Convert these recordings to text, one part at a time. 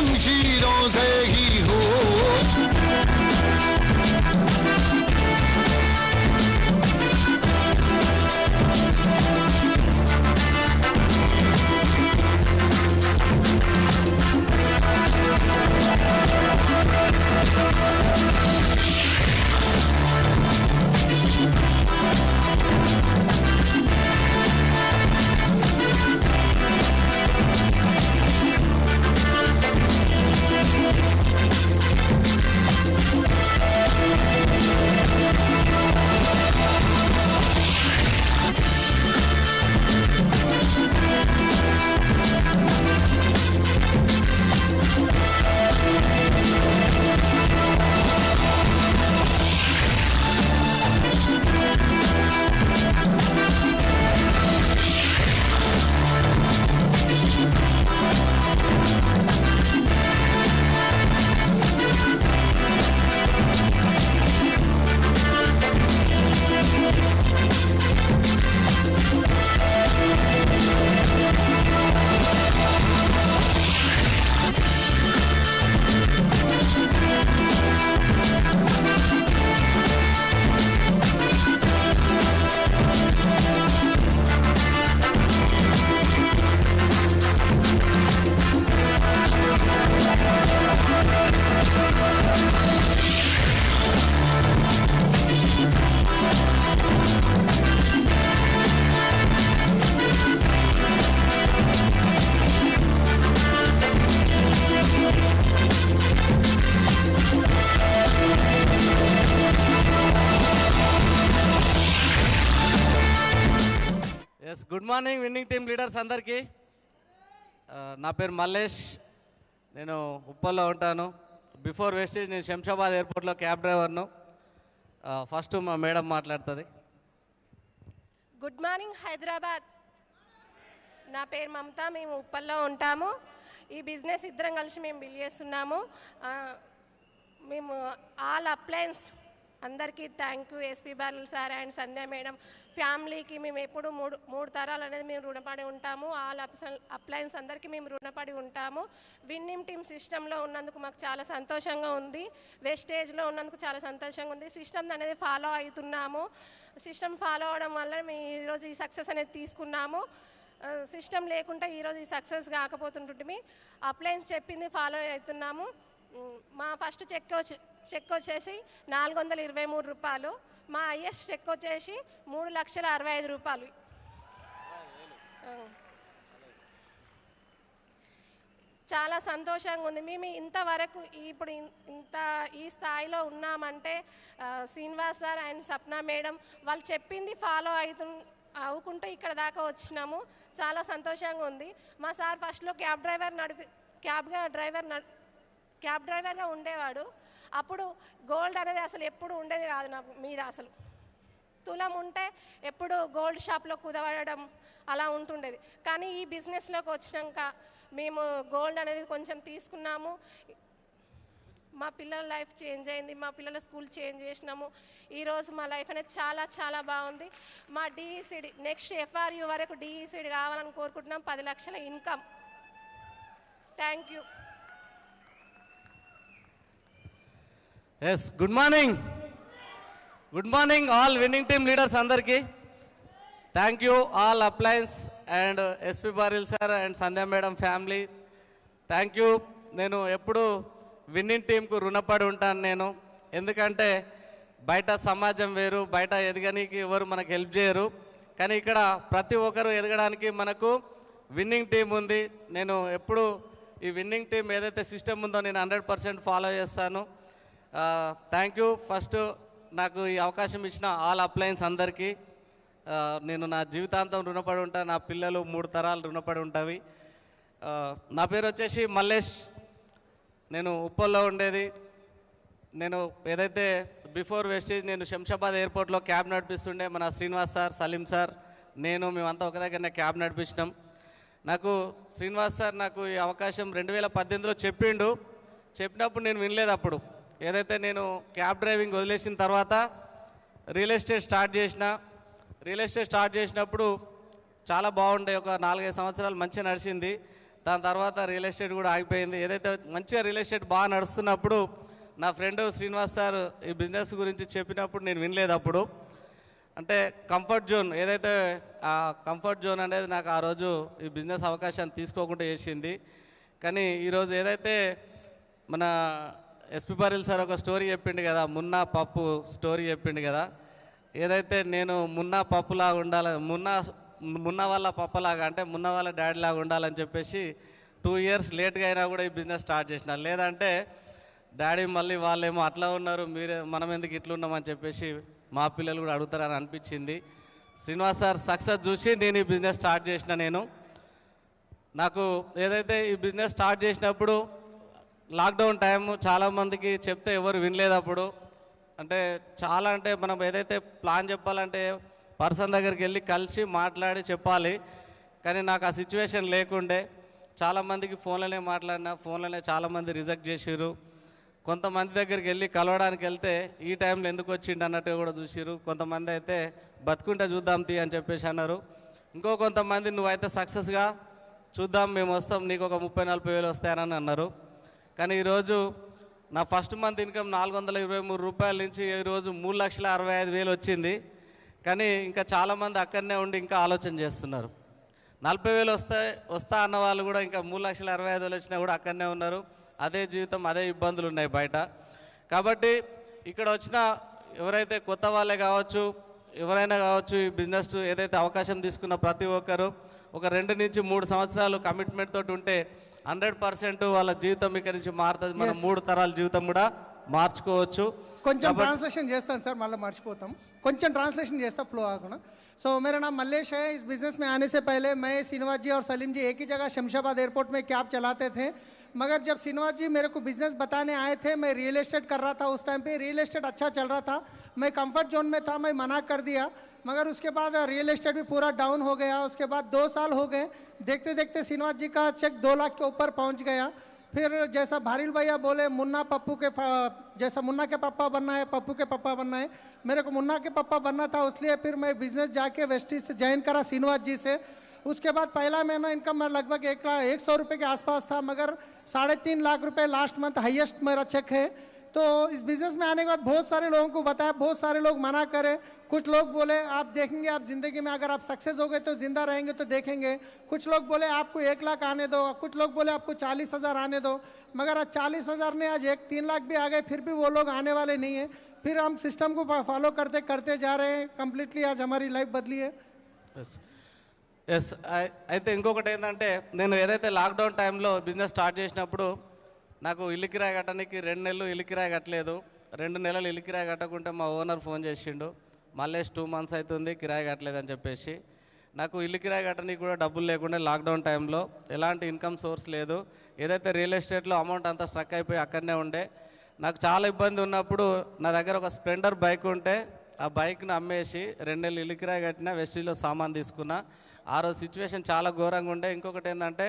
शमशीरों से ही हो। Good morning winnowing team leaders అందరికీ. నా పేరు మల్లేష్, నేను ఉప్పల్లో ఉంటాను. బిఫోర్ వెస్టేజ్ నేను శంషాబాద్ ఎయిర్పోర్ట్లో క్యాబ్ డ్రైవర్ను. ఫస్ట్ మా మేడం మాట్లాడుతుంది. Good morning Hyderabad. నా పేరు మమత, మేము ఉప్పల్లో ఉంటాము. ఈ బిజినెస్ ఇద్దరం కలిసి మేము బిల్ చేస్తున్నాము. మేము ఆల్ అప్లయన్స్ అందరికీ thank you. SP Balu sir and Sandhya madam ఫ్యామిలీకి మేము ఎప్పుడు మూడు తరాలు అనేది మేము రుణపడి ఉంటాము. ఆల్ అప్లయన్స్ అందరికీ మేము రుణపడి ఉంటాము. విన్నింగ్ టీమ్ సిస్టంలో ఉన్నందుకు మాకు చాలా సంతోషంగా ఉంది. వెస్టేజ్లో ఉన్నందుకు చాలా సంతోషంగా ఉంది. సిస్టమ్ అనేది ఫాలో అవుతున్నాము. సిస్టమ్ ఫాలో అవడం వల్ల మేము ఈరోజు ఈ సక్సెస్ అనేది తీసుకున్నాము. సిస్టమ్ లేకుంటే ఈరోజు ఈ సక్సెస్ కాకపోతుంటుంది. అప్లయన్స్ చెప్పింది ఫాలో అవుతున్నాము. మా ఫస్ట్ చెక్ వచ్చేసి 423 రూపాయలు. మా హైయెస్ట్ చెక్ వచ్చేసి 3,65,000 రూపాయలు. చాలా సంతోషంగా ఉంది. మేము ఇంతవరకు ఇప్పుడు ఈ స్థాయిలో ఉన్నామంటే Srinivas sir and Sapna madam వాళ్ళు చెప్పింది ఫాలో అవుకుంటూ ఇక్కడ దాకా వచ్చినాము. చాలా సంతోషంగా ఉంది. మా సార్ ఫస్ట్లో క్యాబ్ డ్రైవర్గా ఉండేవాడు. అప్పుడు గోల్డ్ అనేది అసలు ఎప్పుడు ఉండేది కాదు నా మీద. అసలు తులం ఉంటే ఎప్పుడు గోల్డ్ షాప్లో కుదవడం అలా ఉంటుండేది. కానీ ఈ బిజినెస్లోకి వచ్చినాక మేము గోల్డ్ అనేది కొంచెం తీసుకున్నాము. మా పిల్లల లైఫ్ చేంజ్ అయింది. మా పిల్లల స్కూల్ చేంజ్ చేసినాము. ఈరోజు మా లైఫ్ అనేది చాలా చాలా బాగుంది. మా డిఈసిడి నెక్స్ట్ ఎఫ్ఆర్యు వరకు డిఈసిడి కావాలని కోరుకుంటున్నాం. 10 లక్షల income. Thank you. Yes, good morning all winning team leaders అందరికీ. Thank you all appliances and SP బారిల్ sir and Sandhya madam family. Thank you. నేను ఎప్పుడు విన్నింగ్ టీంకు రుణపడి ఉంటాను నేను. ఎందుకంటే బయట సమాజం వేరు, బయట ఎదగడానికి ఎవరు మనకు హెల్ప్ చేయరు. కానీ ఇక్కడ ప్రతి ఒక్కరు ఎదగడానికి మనకు విన్నింగ్ టీం ఉంది. నేను ఎప్పుడు ఈ విన్నింగ్ టీం ఏదైతే సిస్టమ్ ఉందో నేను 100% ఫాలో చేస్తాను. Thank you. ఫస్ట్ నాకు ఈ అవకాశం ఇచ్చిన ఆల్ అప్లయన్స్ అందరికీ నేను నా జీవితాంతం రుణపడి ఉంటాను. నా పిల్లలు 3 తరాలు రుణపడి ఉంటాయి. నా పేరు వచ్చేసి మల్లేష్. నేను ఉప్పల్లో ఉండేది. నేను ఏదైతే బిఫోర్ వెస్టేజ్ నేను శంషాబాద్ ఎయిర్పోర్ట్లో క్యాబ్ నడిపిస్తుండే. మన శ్రీనివాస్ సార్, సలీం సార్, మేమంతా ఒక దగ్గరనే క్యాబ్ నడిపించినాం. నాకు శ్రీనివాస్ సార్ నాకు ఈ అవకాశం 2018లో చెప్పినప్పుడు నేను వినలేదు. అప్పుడు ఏదైతే నేను క్యాబ్ డ్రైవింగ్ వదిలేసిన తర్వాత రియల్ ఎస్టేట్ స్టార్ట్ చేసినప్పుడు చాలా బాగుండే. ఒక 4-5 సంవత్సరాలు మంచిగా నడిచింది. దాని తర్వాత రియల్ ఎస్టేట్ కూడా ఆగిపోయింది. ఏదైతే మంచిగా రియల్ ఎస్టేట్ బాగా నడుస్తున్నప్పుడు నా ఫ్రెండ్ శ్రీనివాస్ సార్ ఈ బిజినెస్ గురించి చెప్పినప్పుడు నేను వినలేదు. అప్పుడు అంటే కంఫర్ట్ జోన్, ఏదైతే ఆ కంఫర్ట్ జోన్ అనేది నాకు ఆ రోజు ఈ బిజినెస్ అవకాశాన్ని తీసుకోకుండా చేసింది. కానీ ఈరోజు ఏదైతే మన ఎస్పి పారిల్ సార్ ఒక స్టోరీ చెప్పిండు కదా, మున్నా పప్పు స్టోరీ చెప్పిండు కదా, ఏదైతే నేను మున్నా పప్పులాగా ఉండాలి, మున్నా వాళ్ళ పప్పలాగా అంటే మున్నా వాళ్ళ డాడీ లాగా ఉండాలని చెప్పేసి 2 years లేట్గా అయినా కూడా ఈ బిజినెస్ స్టార్ట్ చేసిన. లేదంటే డాడీ మళ్ళీ వాళ్ళేమో అట్లా ఉన్నారు, మనం ఎందుకు ఇట్లా ఉన్నామని చెప్పేసి మా పిల్లలు కూడా అడుగుతారని అనిపించింది. శ్రీనివాస్ సార్ సక్సెస్ చూసి నేను ఈ బిజినెస్ స్టార్ట్ చేసిన. నాకు ఏదైతే ఈ బిజినెస్ స్టార్ట్ చేసినప్పుడు లాక్డౌన్ టైం చాలామందికి చెప్తే ఎవరు వినలేదు. అప్పుడు అంటే మనం ఏదైతే ప్లాన్ చెప్పాలంటే పర్సన్ దగ్గరికి వెళ్ళి కలిసి మాట్లాడి చెప్పాలి. కానీ నాకు ఆ సిచ్యువేషన్ లేకుండే చాలామందికి ఫోన్లోనే మాట్లాడినా, ఫోన్లోనే చాలామంది రిజెక్ట్ చేసిర్రు. కొంతమంది దగ్గరికి వెళ్ళి కలవడానికి వెళ్తే ఈ టైంలో ఎందుకు వచ్చిండు అన్నట్టు కూడా చూసిర్రు. కొంతమంది అయితే బతుకుంటే చూద్దాం తీ అని చెప్పేసి అన్నారు. ఇంకో కొంతమంది నువ్వైతే సక్సెస్గా చూద్దాం, మేము వస్తాం, నీకు ఒక 30-40 వేలు వస్తాయని అన్నారు. కానీ ఈరోజు నా ఫస్ట్ మంత్ ఇన్కమ్ 423 రూపాయల నుంచి ఈరోజు 3,65,000 వచ్చింది. కానీ ఇంకా చాలామంది అక్కడనే ఉండి ఇంకా ఆలోచన చేస్తున్నారు. 40,000 వస్తా అన్న వాళ్ళు కూడా ఇంకా 3,65,000 వచ్చినా కూడా అక్కడనే ఉన్నారు. అదే జీవితం, అదే ఇబ్బందులు ఉన్నాయి బయట. కాబట్టి ఇక్కడ వచ్చిన ఎవరైతే కొత్త వాళ్ళే కావచ్చు, ఎవరైనా కావచ్చు, ఈ బిజినెస్ ఏదైతే అవకాశం తీసుకున్న ప్రతి ఒక్కరు ఒక 2 నుంచి 3 సంవత్సరాలు కమిట్మెంట్ తోటి ఉంటే 100% వాళ్ళ జీవితం ఇక్కడ నుంచి మారుతుంది. మనం 3 తరాల జీవితం కూడా మార్చుకోవచ్చు. కొంచెం ట్రాंसलेशन చేస్తాను సార్, మళ్ళీ మర్చిపోతాం. కొంచెం ट्रांसलेशन చేస్తా ఫ్లో ఆగకుండా. सो मेरा नाम मल्लेश है. इस बिज़नेस में आने से पहले मैं श्रीनिवास जी और सलीम जी एक ही जगह शमशाबाद एयरपोर्ट में कैब चलाते थे. मगर जब श्रीनिवास जी मेरे को बिज़नेस बताने आए थे, मैं रियल एस्टेट कर रहा था. उस टाइम पे रियल एस्टेट अच्छा चल रहा था, मैं कंफर्ट जोन में था, मैं मना कर दिया. मगर उसके बाद रियल एस्टेट भी पूरा डाउन हो गया. उसके बाद 2 साल हो गए. देखते देखते श्रीनिवास जी का चेक 2 लाख के ऊपर पहुंच गया. फिर जैसा भारिल भैया बोले मुन्ना पप्पू के जैसा मुन्ना के पापा बनना है, पप्पू के पापा बनना है, मेरे को मुन्ना के पापा बनना था. इसलिए फिर मैं बिज़नेस जाके वेस्टीज से ज्वाइन करा श्रीनिवास जी से. उसके बाद पहला महीना इनकम लगभग 100 रुपये के आसपास था. मगर 3.5 लाख रुपए लास्ट मंथ हाईएस्ट मेरा चेक है. तो इस बिज़नेस में आने के बाद बहुत सारे लोगों को बताया, बहुत सारे लोग मना करे. कुछ लोग बोले आप देखेंगे, आप ज़िंदगी में अगर आप सक्सेस हो गए तो ज़िंदा रहेंगे तो देखेंगे. कुछ लोग बोले आपको 1 लाख आने दो, कुछ लोग बोले आपको 40,000 आने दो. मगर आज 40,000 ने आज 3 लाख भी आ गए, फिर भी वो लोग आने वाले नहीं है. फिर हम सिस्टम को फॉलो करते करते जा रहे हैं. कंप्लीटली आज हमारी लाइफ बदली है. ఎస్ అయితే ఇంకొకటి ఏంటంటే, నేను ఏదైతే లాక్డౌన్ టైంలో బిజినెస్ స్టార్ట్ చేసినప్పుడు నాకు ఇల్లు కిరాయి కట్టడానికి 2 నెలలు ఇల్లు కిరాయి కట్టలేదు. 2 నెలలు ఇల్లు కిరాయి కట్టకుంటే మా ఓనర్ ఫోన్ చేసిండు, మళ్ళీ 2 months అవుతుంది కిరాయి కట్టలేదని చెప్పేసి. నాకు ఇల్లు కిరాయి కట్టడానికి కూడా డబ్బులు లేకుండా లాక్డౌన్ టైంలో ఎలాంటి ఇన్కమ్ సోర్స్ లేదు. ఏదైతే రియల్ ఎస్టేట్లో అమౌంట్ అంతా స్ట్రక్ అయిపోయి అక్కడనే ఉండే. నాకు చాలా ఇబ్బంది ఉన్నప్పుడు నా దగ్గర ఒక స్ప్లెండర్ బైక్ ఉంటే ఆ బైక్ను అమ్మేసి 2 నెలలు ఇల్లు కిరాయి కట్టిన, వెస్టీజ్లో సామాన్ తీసుకున్నా. ఆ రోజు సిచ్యువేషన్ చాలా ఘోరంగా ఉండే. ఇంకొకటి ఏంటంటే,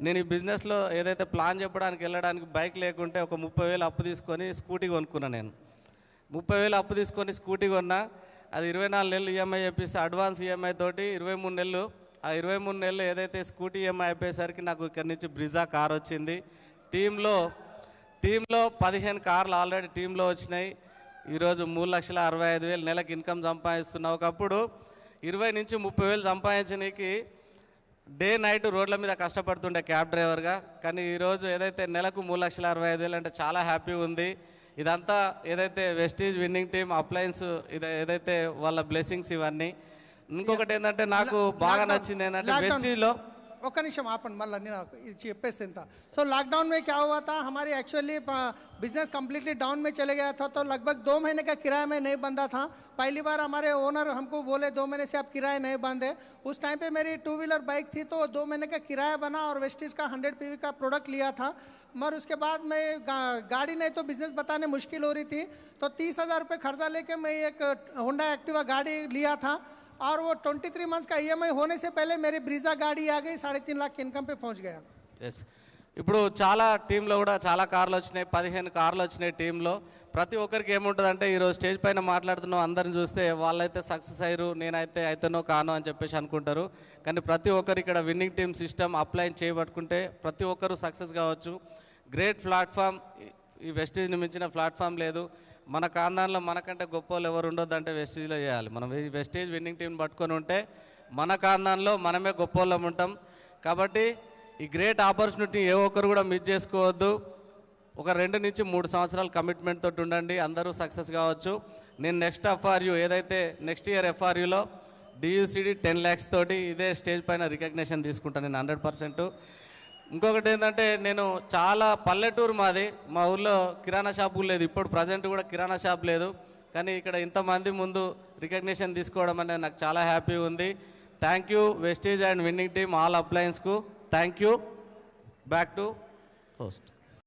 నేను ఈ బిజినెస్లో ఏదైతే ప్లాన్ చెప్పడానికి వెళ్ళడానికి బైక్ లేకుంటే ఒక 30,000 అప్పు తీసుకొని స్కూటీ కొనుక్కున్నా. నేను 30,000 అప్పు తీసుకొని స్కూటీ కొన్నా. అది 24 నెలలు ఈఎంఐ చెప్పేసి అడ్వాన్స్ ఈఎంఐ తోటి 23 నెలలు. ఆ 23 నెలలు ఏదైతే స్కూటీ ఈఎంఐ అయిపోయేసరికి నాకు ఇక్కడ నుంచి బ్రిజా కార్ వచ్చింది. టీంలో 15 కార్లు ఆల్రెడీ టీంలో వచ్చినాయి. ఈరోజు 3,65,000 నెలకు ఇన్కమ్ సంపాదిస్తున్నా. ఒకప్పుడు 20 నుంచి 30,000 సంపాదించడానికి డే నైట్ రోడ్ల మీద కష్టపడుతుండే క్యాబ్ డ్రైవర్గా. కానీ ఈరోజు ఏదైతే నెలకు 3,65,000 అంటే చాలా హ్యాపీ ఉంది. ఇదంతా ఏదైతే వెస్టీజ్ విన్నింగ్ టీమ్ అప్లయన్స్ ఏదైతే వాళ్ళ బ్లెస్సింగ్స్ ఇవన్నీ. ఇంకొకటి ఏంటంటే నాకు బాగా నచ్చింది ఏంటంటే వెస్టీజ్లో ఒక నిమిషం ఆపండి, మళ్ళీ నేను ఇది చెప్పేస్తే ఇంత. సో लॉकडाउन में क्या हुआ था, हमारी एक्चुअली बिजनेस कम्प्लीटली डाउन में चले गया था. तो लगभग 2 महीने का किराया में नहीं बंधा था. पहली बार हमारे ओनर हमको बोले 2 महीने से आप किराया नहीं बांधे. उस टाइम पे मेरी 2 व्हीलर बाइक थी, तो 2 महीने का किराया बना और वेस्टीज का 100 PV का प्रोडक्ट लिया था. मगर उसके बाद मैं गाड़ी नहीं तो बिज़नेस बताने मुश्किल हो रही थी. तो 30,000 रुपये खर्चा लेके मैं एक होंडा एक्टिवा गाड़ी लिया था. और वो 23 मंथ्स का EMI होने से पहले मेरी ब्रीजा गाड़ी आ गई, 3.5 लाख के इनकम पे पहुंच गया. ఎస్ ఇప్పుడు చాలా టీంలో కూడా చాలా కార్లు వచ్చినాయి, 15 కార్లు వచ్చినాయి టీంలో. ప్రతి ఒక్కరికి ఏముంటుందంటే ఈరోజు స్టేజ్ పైన మాట్లాడుతున్నాం అందరిని చూస్తే వాళ్ళైతే సక్సెస్ అయ్యారు, నేనైతే అయితేనో కాను అని చెప్పేసి అనుకుంటారు. కానీ ప్రతి ఒక్కరు ఇక్కడ విన్నింగ్ టీమ్ సిస్టమ్ అప్లై చేయబట్టుకుంటే ప్రతి ఒక్కరు సక్సెస్ కావచ్చు. గ్రేట్ ప్లాట్ఫామ్, ఈ వెస్టేజ్ని మించిన ప్లాట్ఫామ్ లేదు. మన కాందాన్లో మనకంటే గొప్ప వాళ్ళు ఎవరు ఉండొద్దు అంటే వెస్టేజ్లో చేయాలి. మనం ఈ వెస్టేజ్ విన్నింగ్ టీం పట్టుకొని ఉంటే మన కాందాన్లో మనమే గొప్ప వాళ్ళం ఉంటాం. కాబట్టి ఈ గ్రేట్ ఆపర్చునిటీ ఏ ఒక్కరు కూడా మిస్ చేసుకోవద్దు. ఒక 2 నుంచి 3 సంవత్సరాల కమిట్మెంట్ తోటి ఉండండి, అందరూ సక్సెస్ కావచ్చు. నేను నెక్స్ట్ FRU ఏదైతే నెక్స్ట్ ఇయర్ FRUలో DUCD 10 lakhs తోటి ఇదే స్టేజ్ పైన రికగ్నిషన్ తీసుకుంటాను నేను 100%. ఇంకొకటి ఏంటంటే నేను చాలా పల్లెటూరు మాది, మా ఊళ్ళో కిరాణా షాపు లేదు, ఇప్పుడు ప్రజెంట్ కూడా కిరాణా షాప్ లేదు. కానీ ఇక్కడ ఇంతమంది ముందు రికగ్నిషన్ తీసుకోవడం అనేది నాకు చాలా హ్యాపీ ఉంది. Thank you wastage and winning team all అప్లయన్స్కు. Thank you. Back to host.